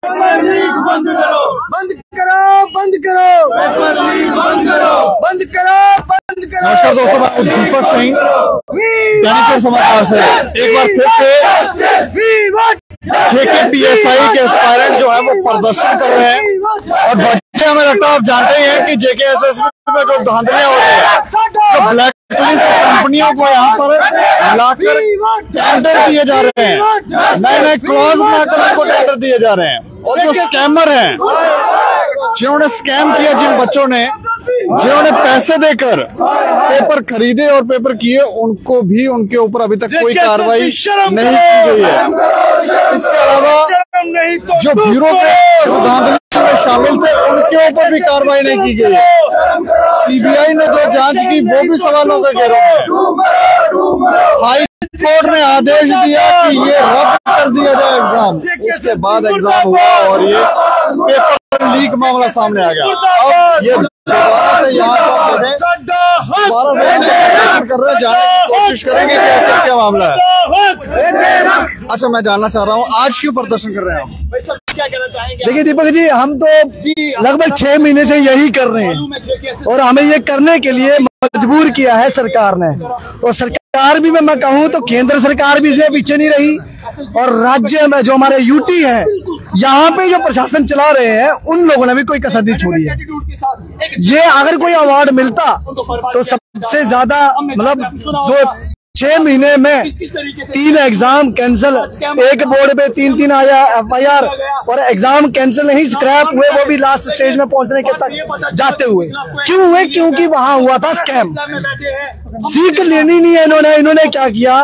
बंद करो, बंद करो, बंद करो, बंद करो, बंद करो, बंद करो। नमस्कार दोस्तों, मैं दीपक सिंह दैनिक समाचार से एक बार फिर से JKPSI के एस्पायरेंट जो है वो प्रदर्शन कर रहे हैं और वजह हमें लगता है आप जानते ही हैं कि JKSSB में जो धांधलियां हो रही है, जो ब्लैक लिस्ट कंपनियों को यहाँ पर लाकर टेंडर दिए जा रहे हैं, नए नए क्लॉज बनाकर उनको टेंडर दिए जा रहे हैं। और जो स्कैमर हैं, जिन्होंने स्कैम किया, जिन बच्चों ने जिन्होंने पैसे देकर पेपर खरीदे और पेपर किए, उनको भी उनके ऊपर अभी तक कोई कार्रवाई नहीं की गई है। इसके अलावा जो ब्यूरो के सिद्धांत में शामिल थे, उनके ऊपर भी कार्रवाई नहीं की गई है। CBI ने जो जांच की वो भी सवालों के घेरे में है। हाई कोर्ट ने आदेश दिया कि ये रद्द कर दिया जाए एग्जाम। उसके बाद एग्जाम हुआ और ये पेपर लीक मामला सामने आ गया। अब ये दोबारा से यहाँ पर कर रहे हैं, जाने की कोशिश करेंगे कि क्या मामला है। अच्छा, मैं जानना चाह रहा हूँ आज क्यों प्रदर्शन कर रहे हैं हम? क्या कहना चाहेंगे? देखिए दीपक जी, हम तो लगभग 6 महीने से यही कर रहे हैं और हमें ये करने के लिए मजबूर किया है सरकार ने। और सरकार भी मैं कहूँ तो केंद्र सरकार भी इसमें पीछे नहीं रही और राज्य में जो हमारे यूटी है, यहाँ पे जो प्रशासन चला रहे हैं, उन लोगों ने भी कोई कसर नहीं छोड़ी है। ये अगर कोई अवार्ड मिलता तो सबसे ज्यादा मतलब 6 महीने में 3 एग्जाम कैंसिल, एक बोर्ड पे 3 आया FIR और एग्जाम कैंसिल नहीं, स्क्रैप हुए, वो भी लास्ट स्टेज में पहुंचने के तक जाते हुए। क्यों हुए? क्योंकि वहां हुआ था स्कैम। सीख लेनी नहीं है इन्होंने क्या किया,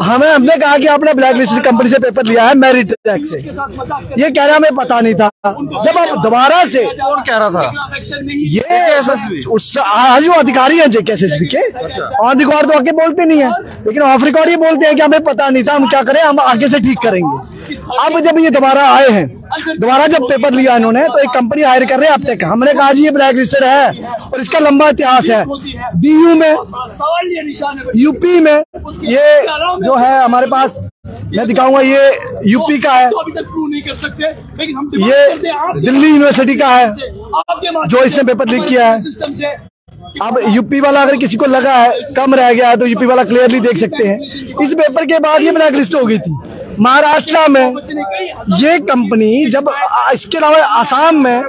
हमने कहा कि आपने ब्लैक लिस्टेड कंपनी से पेपर लिया है मेरिट टैक्स से, ये कह रहा हमें पता नहीं था। जब आप दोबारा से, कौन कह रहा था? ये उस आज वो अधिकारी हैं JKSSB के, ऑन रिकॉर्ड तो आके बोलते नहीं है, लेकिन ऑफ रिकॉर्ड ये बोलते हैं कि हमें पता नहीं था, हम क्या करें, हम आगे से ठीक करेंगे। अब जब ये दोबारा आए हैं, दोबारा जब पेपर लिया इन्होंने, तो एक कंपनी हायर कर रहे हैं अब तक। हमने कहा जी ये ब्लैक लिस्टेड है और इसका लंबा इतिहास है। BU में, UP में, ये जो है हमारे पास, मैं दिखाऊंगा, ये UP का है, ये दिल्ली यूनिवर्सिटी का है जो इसने पेपर लीक किया है। अब UP वाला अगर किसी को लगा है कम रह गया है तो UP वाला क्लियरली देख सकते हैं। इस पेपर के बाद ये ब्लैक लिस्ट हो गई थी। महाराष्ट्र में ये कंपनी, जब इसके अलावा आसाम में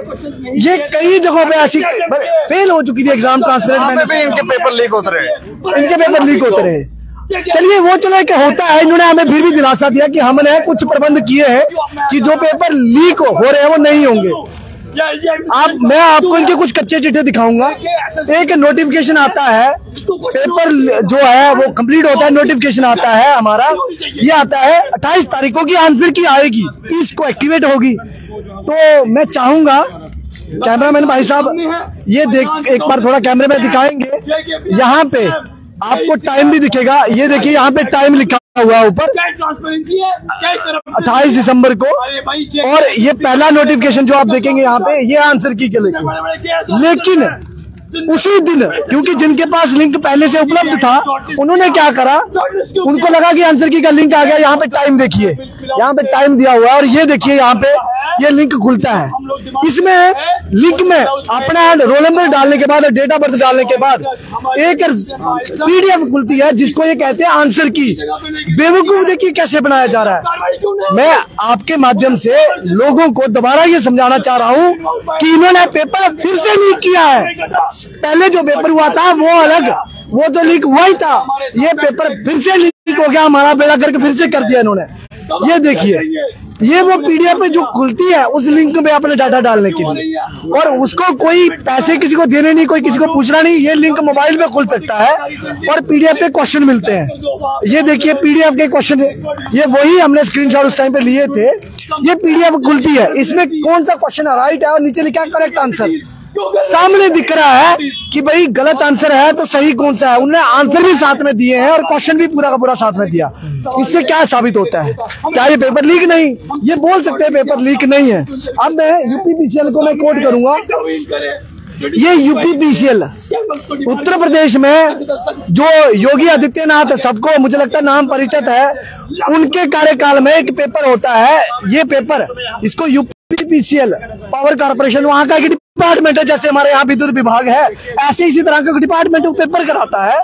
ये कई जगहों पे ऐसी फेल हो चुकी थी एग्जाम ट्रांसपेरेंट में, इनके पेपर लीक होते रहे। चलिए वो चलो कि होता है, इन्होंने हमें फिर भी दिलासा दिया कि हमने कुछ प्रबंध किए हैं कि जो पेपर लीक हो रहे हैं वो नहीं होंगे। मैं आपको इनके कुछ कच्चे चिट्ठे दिखाऊंगा। एक नोटिफिकेशन आता है, पेपर जो है वो कंप्लीट होता है, नोटिफिकेशन आता है हमारा, ये आता है 28 तारीखों की आंसर की आएगी, 30 को एक्टिवेट होगी। तो मैं चाहूंगा कैमरामैन भाई साहब ये देख, एक बार थोड़ा कैमरे में दिखाएंगे, यहाँ पे आपको टाइम भी दिखेगा। ये देखिए यहाँ पे टाइम लिखा हुआ ऊपर, 28 दिसंबर को। और ये पहला नोटिफिकेशन जो आप देखेंगे यहाँ पे, ये आंसर की के लेकिन उसी दिन, क्योंकि जिनके पास लिंक पहले से उपलब्ध था, उन्होंने क्या करा, उनको लगा कि आंसर की का लिंक आ गया। यहाँ पे टाइम देखिए, यहाँ पे टाइम दिया हुआ है और ये देखिए यहाँ पे ये लिंक खुलता है। इसमें लिंक में अपना रोल नंबर डालने के बाद, डेट ऑफ बर्थ डालने के बाद एक PDF खुलती है जिसको ये कहते हैं आंसर की। बेवकूफ देखिए कैसे बनाया जा रहा है। मैं आपके माध्यम से लोगों को दोबारा ये समझाना चाह रहा हूँ कि इन्होंने पेपर फिर से लीक किया है। पहले जो पेपर हुआ था वो अलग, वो तो लीक हुआ ही था, ये पेपर फिर से लीक हो गया, हमारा बेड़ा करके फिर से कर दिया इन्होंने। ये देखिए, ये वो PDF जो खुलती है उस लिंक में अपने डाटा डालने के लिए, और उसको कोई पैसे किसी को देने नहीं, कोई किसी को पूछना नहीं। ये लिंक मोबाइल पे खुल सकता है और PDF पे क्वेश्चन मिलते हैं। ये देखिए PDF के क्वेश्चन, ये वही हमने स्क्रीनशॉट उस टाइम पे लिए थे। ये PDF खुलती है, इसमें कौन सा क्वेश्चन राइट है और नीचे लिखा है करेक्ट आंसर। सामने दिख रहा है कि भाई गलत आंसर है तो सही कौन सा है। उन्होंने आंसर भी साथ में दिए हैं और क्वेश्चन भी पूरा का पूरा साथ में दिया। इससे क्या साबित होता है? क्या ये पेपर लीक नहीं? ये बोल सकते हैं पेपर लीक नहीं है। अब मैं UPPCL को मैं कोट करूंगा, ये यूपी पीसीएल उत्तर प्रदेश में जो योगी आदित्यनाथ, सबको मुझे लगता है नाम परिचित है, उनके कार्यकाल में एक पेपर होता है, ये पेपर इसको यूपी पीसीएल पावर कॉर्पोरेशन, वहां का एक डिपार्टमेंट है, जैसे हमारे यहाँ विद्युत विभाग है, ऐसे इसी तरह का डिपार्टमेंट वो पेपर कराता है।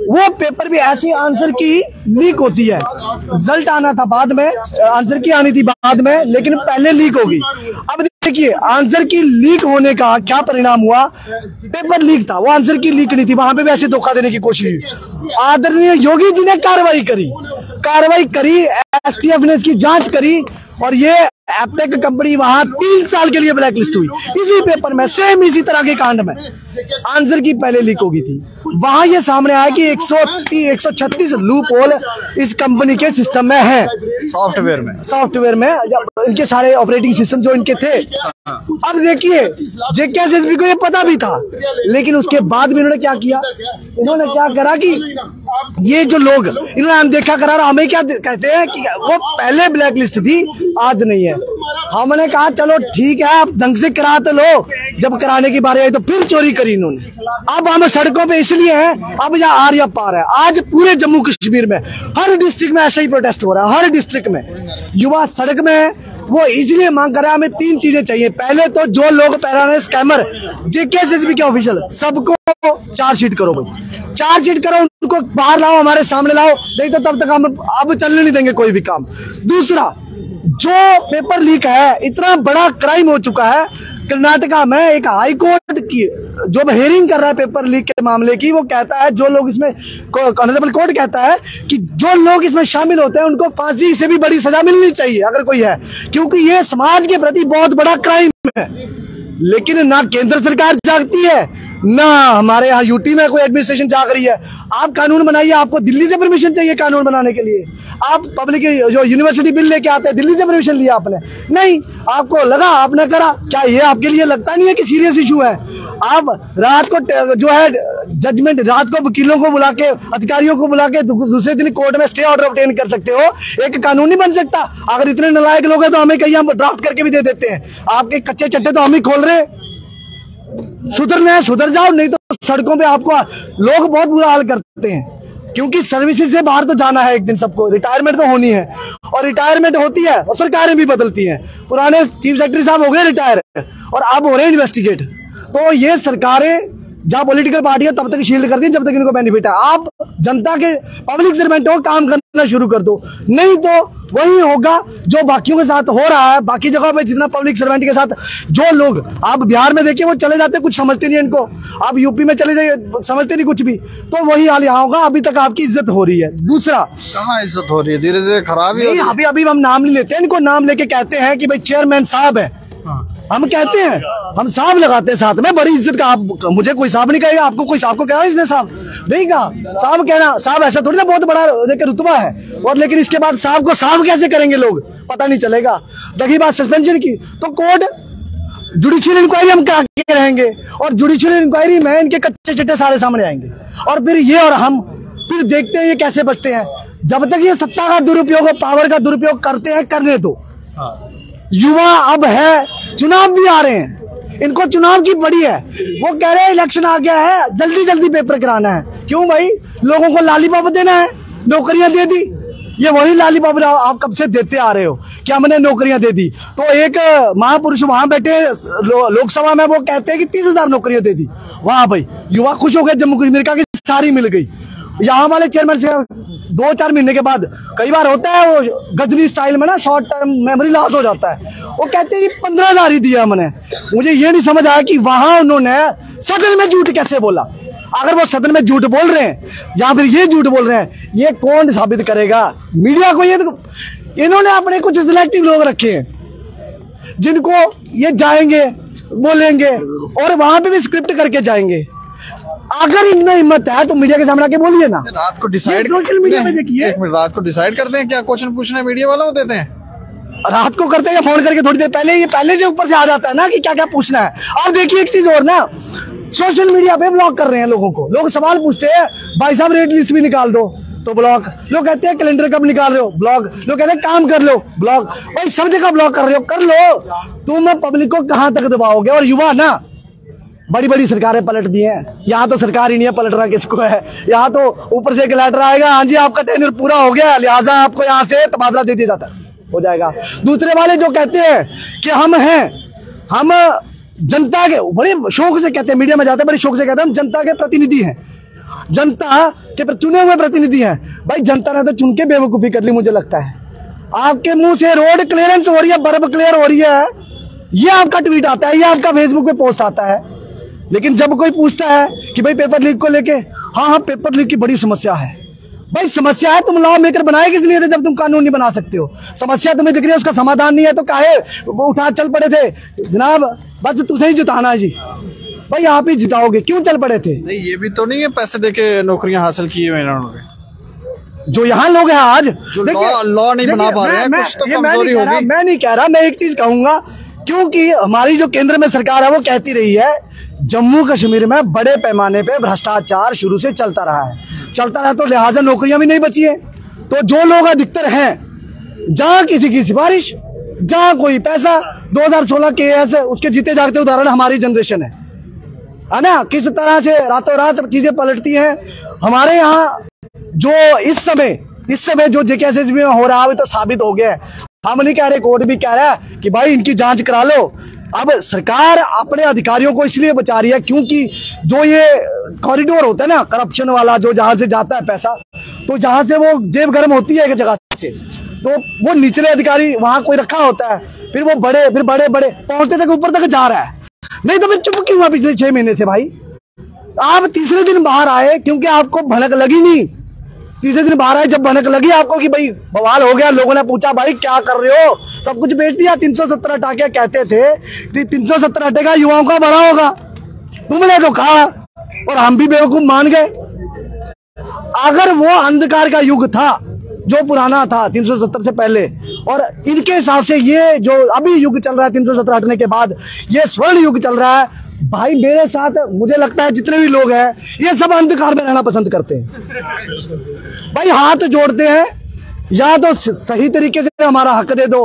वो पेपर भी ऐसी आंसर की लीक होती है, रिजल्ट आना था बाद में, आंसर की आनी थी बाद में, लेकिन पहले लीक होगी। अब देखिए आंसर की लीक होने का क्या परिणाम हुआ, पेपर लीक था, वो आंसर की लीक नहीं थी, वहां पे भी ऐसे धोखा देने की कोशिश। आदरणीय योगी जी ने कार्रवाई करी, एसटीएफ ने इसकी जांच करी और ये एपेक कंपनी वहां 3 साल के लिए ब्लैकलिस्ट हुई। इसी पेपर में सेम इसी तरह के कांड में आंसर की पहले लीक हो गई थी। वहां ये सामने आया कि 136 लूप होल इस कंपनी के सिस्टम में है, सॉफ्टवेयर में इनके सारे ऑपरेटिंग सिस्टम जो इनके थे। अब देखिए जेकेएसएसबी को ये पता भी था, लेकिन उसके बाद भी इन्होंने क्या किया, इन्होंने क्या करा कि ये जो लोग इन्होंने अनदेखा करा, हमें क्या कहते हैं कि वो पहले ब्लैकलिस्ट थी, आज नहीं है। हमने कहा चलो ठीक है, आप ढंग से करा तो लो, जब कराने की बारी आई तो फिर चोरी करी इन्होंने। अब हम सड़कों पे इसलिए हैं, अब या आर या पार है। आज पूरे जम्मू कश्मीर में हर डिस्ट्रिक्ट में ऐसा ही प्रोटेस्ट हो रहा है, हर डिस्ट्रिक्ट में युवा सड़क में। वो इसलिए मांग कर रहा है, हमें 3 चीजें चाहिए। पहले तो जो लोग पैराने स्कैमर जेकेएसएसबी के ऑफिशियल, सबको चार्जशीट करो भाई, चार्जशीट करो, उनको बाहर लाओ, हमारे सामने लाओ, नहीं तो तब तक हम अब चलने नहीं देंगे कोई भी काम। दूसरा, जो पेपर लीक है, इतना बड़ा क्राइम हो चुका है कर्नाटका में, एक हाई कोर्ट की जो हेयरिंग कर रहा है पेपर लीक के मामले की, वो कहता है जो लोग इसमें, ऑनरेबल कोर्ट कहता है कि जो लोग इसमें शामिल होते हैं उनको फांसी से भी बड़ी सजा मिलनी चाहिए अगर कोई है, क्योंकि ये समाज के प्रति बहुत बड़ा क्राइम है। लेकिन ना केंद्र सरकार जागती है, ना हमारे यहाँ यूटी में कोई एडमिनिस्ट्रेशन जाग रही है। आप कानून बनाइए, आपको दिल्ली से परमिशन चाहिए कानून बनाने के लिए। आप पब्लिक जो यूनिवर्सिटी बिल लेके आते हैं, दिल्ली से परमिशन लिया आपने? नहीं, आपको लगा, आपने करा। क्या ये आपके लिए लगता नहीं है कि सीरियस इशू है? आप रात को जो है जजमेंट, रात को वकीलों को बुला के, अधिकारियों को बुला के दूसरे दिन कोर्ट में स्टे ऑर्डर ऑब्टेन कर सकते हो, एक कानून नहीं बन सकता? अगर इतने नालायक लोग हैं तो हमें कहीं हम ड्राफ्ट करके भी दे देते हैं। आपके कच्चे चट्टे तो हम ही खोल रहे। सुधरना है सुधर जाओ, नहीं तो सड़कों पे आपको लोग बहुत बुरा हाल करते हैं, क्योंकि सर्विसेज से बाहर तो जाना है एक दिन सबको, रिटायरमेंट तो होनी है, और रिटायरमेंट होती है और सरकारें भी बदलती हैं। पुराने चीफ सेक्रेटरी साहब हो गए रिटायर और अब हो रहे हैं इन्वेस्टिगेट। तो ये सरकारें जहां पॉलिटिकल पार्टियां तब तक शील्ड करती हैं जब तक इनको बेनिफिट है। आप जनता के पब्लिक सर्वेंट हो, काम करना शुरू कर दो, नहीं तो वही होगा जो बाकियों के साथ हो रहा है। बाकी जगह पे जितना पब्लिक सर्वेंट के साथ जो लोग, आप बिहार में देखिए वो चले जाते, कुछ समझते नहीं इनको, आप यूपी में चले जाइए, समझते नहीं कुछ भी, तो वही हाल यहाँ होगा। अभी तक आपकी इज्जत हो रही है। दूसरा, कहाँ इज्जत हो रही है? धीरे धीरे खराब ही। अभी हम नाम नहीं लेते, इनको नाम लेके कहते हैं कि भाई चेयरमैन साहब है, हम कहते हैं, हम साहब लगाते हैं साथ में, बड़ी इज्जत का। आप मुझे कोई साहब नहीं कहेगा, आपको कोई साहब को कहा इसने साहब नहीं कहा। साहब कहना, साहब ऐसा थोड़ी ना बहुत बड़ा रुतबा है, और लेकिन इसके बाद साहब को साहब कैसे करेंगे लोग, पता नहीं चलेगा। रही बात सस्पेंशन की, तो कोर्ट जुडिशियल इंक्वायरी हम करा के रहेंगे, और जुडिशियल इंक्वायरी में इनके कच्चे चट्टे सारे सामने आएंगे, और फिर ये और हम फिर देखते हैं ये कैसे बचते हैं। जब तक ये सत्ता का दुरुपयोग, पावर का दुरुपयोग करते हैं, करने दो। युवा अब है, चुनाव भी आ रहे हैं, इनको चुनाव की बड़ी है। वो कह रहे हैं इलेक्शन आ गया है, जल्दी जल्दी पेपर कराना है। क्यों भाई? लोगों को लालीपॉप देना है, नौकरियां दे दी। ये वही लालीपॉप आप कब से देते आ रहे हो कि हमने नौकरियां दे दी। तो एक महापुरुष वहां बैठे लोकसभा में, वो कहते हैं कि 30,000 नौकरियां दे दी। वाह भाई, युवा खुश हो गए, जम्मू कश्मीर का सारी मिल गई। यहाँ वाले चेयरमैन से 2-4 महीने के बाद कई बार होता है वो गजनी स्टाइल में ना, शॉर्ट टर्म मेमोरी लॉस हो जाता है। वो कहते हैं कि 15,000 ही दिया हमने। मुझे ये नहीं समझ आया कि वहां उन्होंने सदन में झूठ कैसे बोला। अगर वो सदन में झूठ बोल रहे हैं या फिर ये झूठ बोल रहे हैं, ये कौन साबित करेगा? मीडिया को। ये इन्होंने अपने कुछ सिलेक्टिव लोग रखे हैं जिनको ये जाएंगे, बोलेंगे, और वहां पे भी स्क्रिप्ट करके जाएंगे। अगर इनमें हिम्मत है तो मीडिया के सामने आके बोलिए ना। रात को डिसाइड, सोशल मीडिया में देखिए, एक मिनट, रात को डिसाइड करते हैं क्या क्वेश्चन पूछना है, मीडिया वालों को देते हैं। रात को करते हैं या फोन करके थोड़ी देर पहले, ये पहले से ऊपर से आ जाता है ना कि क्या क्या पूछना है। और देखिए एक चीज और ना, सोशल मीडिया पे ब्लॉक कर रहे हैं लोगों को। लोग सवाल पूछते हैं, भाई साहब रेट लिस्ट भी निकाल दो, तो ब्लॉक। लोग कहते हैं कैलेंडर कब निकाल रहे हो, ब्लॉक। लोग कहते हैं काम कर लो, ब्लॉक। भाई सब जगह ब्लॉक कर रहे हो, कर लो। तुम पब्लिक को कहां तक दबाओगे? और युवा ना, बड़ी बड़ी सरकारें पलट दी हैं, यहाँ तो सरकार ही नहीं है, पलटना किसको है। यहाँ तो ऊपर से एक लेटर आएगा, हाँ जी आपका टेन्योर पूरा हो गया, लिहाजा आपको यहाँ से तबादला दे दिया जाता हो जाएगा। दूसरे वाले जो कहते हैं कि हम जनता के, बड़े शौक से कहते हैं, मीडिया में जाते हैं बड़े शौक से कहते हैं हम जनता के प्रतिनिधि हैं, जनता के चुने हुए प्रतिनिधि हैं। भाई जनता ने तो चुन के बेवकूफी कर ली मुझे लगता है। आपके मुंह से रोड क्लियरेंस हो रही है, बर्फ क्लियर हो रही है, ये आपका ट्वीट आता है, ये आपका फेसबुक पे पोस्ट आता है। लेकिन जब कोई पूछता है कि भाई पेपर लीक को लेके, हाँ पेपर लीक की बड़ी समस्या है। भाई समस्या है, तुम लॉ मेकर बनाए किस लिए थे जब तुम कानून नहीं बना सकते हो? समस्या तुम्हें दिख रही है, उसका समाधान नहीं है तो काहे वो उठा चल पड़े थे? जनाब बस तुझे ही जिताना है जी, भाई आप ही जिताओगे, क्यों चल पड़े थे? नहीं ये भी तो नहीं है पैसे देके नौकरियां हासिल की हुई इन्होंने, जो यहाँ लोग हैं आज लॉ नहीं बना पा रहे हैं, कुछ तो कमजोरी होगी। मैं नहीं कह रहा, मैं एक चीज कहूंगा, क्योंकि हमारी जो केंद्र में सरकार है वो कहती रही है जम्मू कश्मीर में बड़े पैमाने पे भ्रष्टाचार शुरू से चलता रहा, तो लिहाजा नौकरियां भी नहीं बची है। तो जो लोग अधिकतर हैं, जहां किसी की सिफारिश, जहां कोई पैसा, 2016 के ऐसे उसके जीते जागते उदाहरण हमारी जनरेशन है ना, किस तरह से रातों रात चीजें पलटती हैं। हमारे यहाँ जो इस समय जो जेकेएसएस में हो रहा है तो साबित हो गया है। हम नहीं कह रहे, कोर्ट भी कह रहा है कि भाई इनकी जांच करा लो। अब सरकार अपने अधिकारियों को इसलिए बचा रही है क्योंकि जो ये कॉरिडोर होता है ना करप्शन वाला, जो जहां से जाता है पैसा, तो जहां से वो जेब गर्म होती है एक जगह से, तो वो निचले अधिकारी वहां कोई रखा होता है, फिर वो बड़े पहुंचते तक ऊपर तक जा रहा है। नहीं तो मैं चुप क्यों हुआ पिछले 6 महीने से? भाई आप तीसरे दिन बाहर आए क्योंकि आपको भनक लगी नहीं, तीसरे दिन बाहर आए जब भनक लगी आपको कि भाई बवाल हो गया, लोगों ने पूछा भाई क्या कर रहे हो, सब कुछ बेच दिया। 370 हटा कहते थे 370 हटेगा युवाओं का बड़ा होगा, तुमने तो कहा और हम भी बेवकूफ मान गए। अगर वो अंधकार का युग था जो पुराना था 370 से पहले, और इनके हिसाब से ये जो अभी युग चल रहा है 370 हटने के बाद, ये स्वर्ण युग चल रहा है। भाई मेरे साथ मुझे लगता है जितने भी लोग हैं ये सब अंधकार में रहना पसंद करते हैं। भाई हाथ जोड़ते हैं, या तो सही तरीके से हमारा हक दे दो,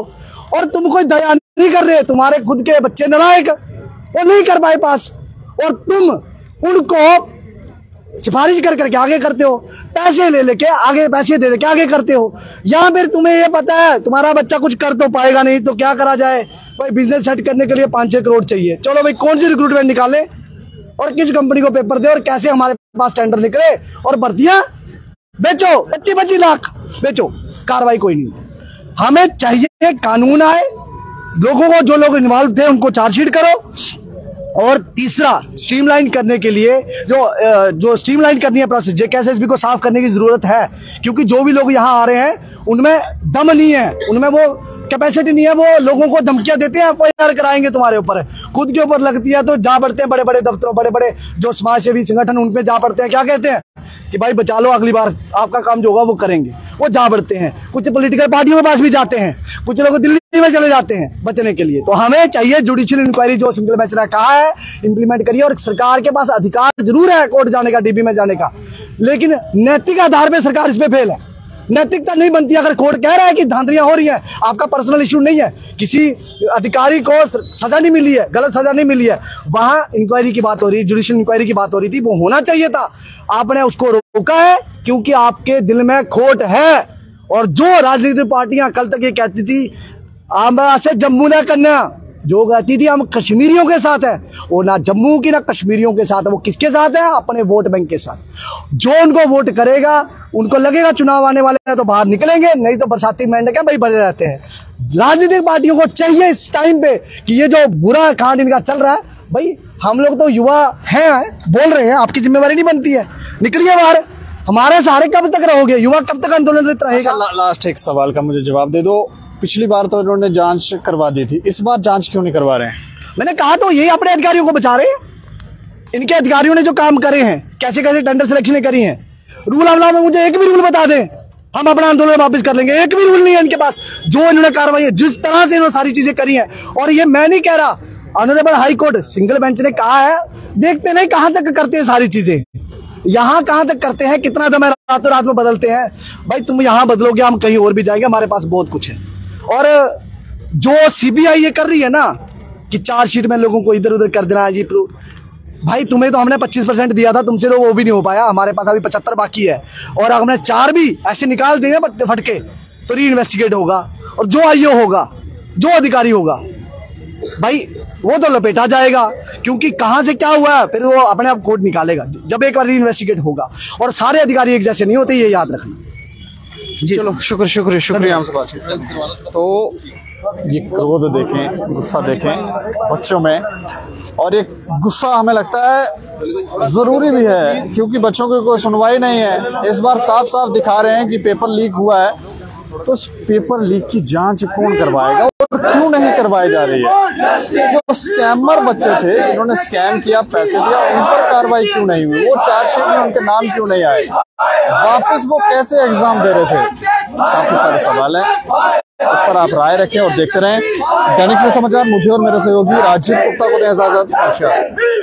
और तुम कोई दया नहीं कर रहे, तुम्हारे खुद के बच्चे नालायक वो नहीं कर पाए पास, और तुम उनको सिफारिश कर करके आगे करते हो, पैसे ले लेके आगे, पैसे दे के आगे करते हो। या फिर तुम्हें ये पता है तुम्हारा बच्चा कुछ कर तो पाएगा नहीं, तो क्या करा जाए भाई, बिजनेस सेट करने के लिए 5-6 करोड़ चाहिए, चलो भाई कौन सी रिक्रूटमेंट निकाले और किस कंपनी को पेपर दे और कैसे हमारे पास टेंडर निकले और भर्तियां बेचो, 25-25 लाख बेचो, कार्रवाई कोई नहीं। हमें चाहिए कानून आए, लोगों को, जो लोग इन्वॉल्व थे उनको चार्जशीट करो, और तीसरा स्ट्रीमलाइन करने के लिए जो स्ट्रीमलाइन करनी है प्रोसेस, जेकेएसएसबी को साफ करने की जरूरत है, क्योंकि जो भी लोग यहाँ आ रहे हैं उनमें दम नहीं है, उनमें वो कैपेसिटी नहीं है, वो लोगों को धमकियां देते हैं एफआईआर कराएंगे तुम्हारे ऊपर, खुद के ऊपर लगती है तो जा पड़ते हैं बड़े बड़े दफ्तरों, बड़े बड़े जो समाज सेवी संगठन उन पे जा पड़ते हैं, क्या कहते हैं कि भाई बचा लो, अगली बार आपका काम जो होगा वो करेंगे, वो जा पड़ते हैं। कुछ पॉलिटिकल पार्टियों के पास भी जाते हैं, कुछ लोग दिल्ली में चले जाते हैं बचने के लिए। तो हमें चाहिए जुडिशियल इंक्वायरी, जो सिंगल बेंच ने कहा है इंप्लीमेंट करिए, और सरकार के पास अधिकार जरूर है कोर्ट जाने का, डीबी में जाने का, लेकिन नैतिक आधार पर सरकार इस पे फेल है, नैतिकता नहीं बनती। अगर कोर्ट कह रहा है कि धांधलियां हो रही हैं, आपका पर्सनल इशू नहीं है, किसी अधिकारी को सजा नहीं मिली है, गलत सजा नहीं मिली है, वहां इंक्वायरी की बात हो रही है, जुडिशियल इंक्वायरी की बात हो रही थी, वो होना चाहिए था, आपने उसको रोका है क्योंकि आपके दिल में खोट है। और जो राजनीतिक पार्टियां कल तक ये कहती थी आंबा से जम्मू न करना, जो कहती थी हम कश्मीरियों के साथ है, वो ना जम्मू की ना कश्मीरियों के साथ है, वो किसके साथ है? अपने वोट बैंक के साथ। जो उनको वोट करेगा, उनको लगेगा चुनाव आने वाले हैं तो बाहर निकलेंगे, नहीं तो बरसाती मेंढक भाई बने रहते हैं। राजनीतिक पार्टियों को चाहिए इस टाइम पे कि ये जो बुरा कांड इनका चल रहा है, भाई हम लोग तो युवा हैं, बोल रहे हैं, आपकी जिम्मेवारी नहीं बनती है, निकलिए बाहर, हमारे सहारे कब तक रहोगे? युवा कब तक आंदोलनरत रहेगा? लास्ट एक सवाल का मुझे जवाब दे दो, पिछली बार तो इन्होंने जांच करवा दी थी, इस बार जांच क्यों नहीं करवा रहे हैं? मैंने कहा तो यही अपने अधिकारियों को बचा रहे हैं, इनके अधिकारियों ने जो काम करे हैं, कैसे कैसे टेंडर सिलेक्शन करी है, रूल अमला में मुझे एक भी रूल बता दें, हम अपना आंदोलन वापस कर लेंगे। एक भी रूल नहीं है इनके पास, जो इन्होंने कार्रवाई है, जिस तरह से इन्होंने सारी चीजें करी हैं। और ये मैं नहीं कह रहा, honourable high court single bench ने कहा है, देखते नहीं कहां तक करते हैं सारी चीजें, यहां कहां तक करते हैं, कितना दम है रातों रात में बदलते हैं। भाई तुम यहां बदलोगे, हम कहीं और भी जाएंगे, हमारे पास बहुत कुछ है। और जो सीबीआई ये कर रही है ना कि चार्जशीट में लोगों को इधर उधर कर देना है जी, भाई तुम्हें तो हमने 25% दिया था, तुमसे तो वो भी नहीं हो पाया, हमारे पास अभी 75 बाकी है, और हमने 4 भी ऐसे निकाल दिए फटके, तो री इन्वेस्टिगेट होगा, और जो आईओ होगा, जो अधिकारी होगा भाई वो तो लपेटा जाएगा, क्योंकि कहां से क्या हुआ है फिर वो अपने आप कोर्ट निकालेगा जब एक बार री इन्वेस्टिगेट होगा। और सारे अधिकारी एक जैसे नहीं होते, ये याद रखना जी। चलो शुक्रिया हमसे बातचीत। तो ये क्रोध देखें, गुस्सा देखें बच्चों में, और ये गुस्सा हमें लगता है जरूरी भी है, क्योंकि बच्चों की कोई सुनवाई नहीं है। इस बार साफ साफ दिखा रहे हैं कि पेपर लीक हुआ है, तो उस पेपर लीक की जांच कौन करवाएगा और क्यों नहीं करवाई जा रही है? जो स्कैमर बच्चे थे जिन्होंने स्कैम किया, पैसे दिया, उन पर कार्रवाई क्यों नहीं हुई? वो चार्जशीट में उनके नाम क्यों नहीं आए? वापस वो कैसे एग्जाम दे रहे थे? काफी सारे सवाल हैं, उस पर आप राय रखें और देखते रहें दैनिक सवेरा समाचार। मुझे और मेरे सहयोगी राजीव गुप्ता को दें इजाजत। नमस्कार।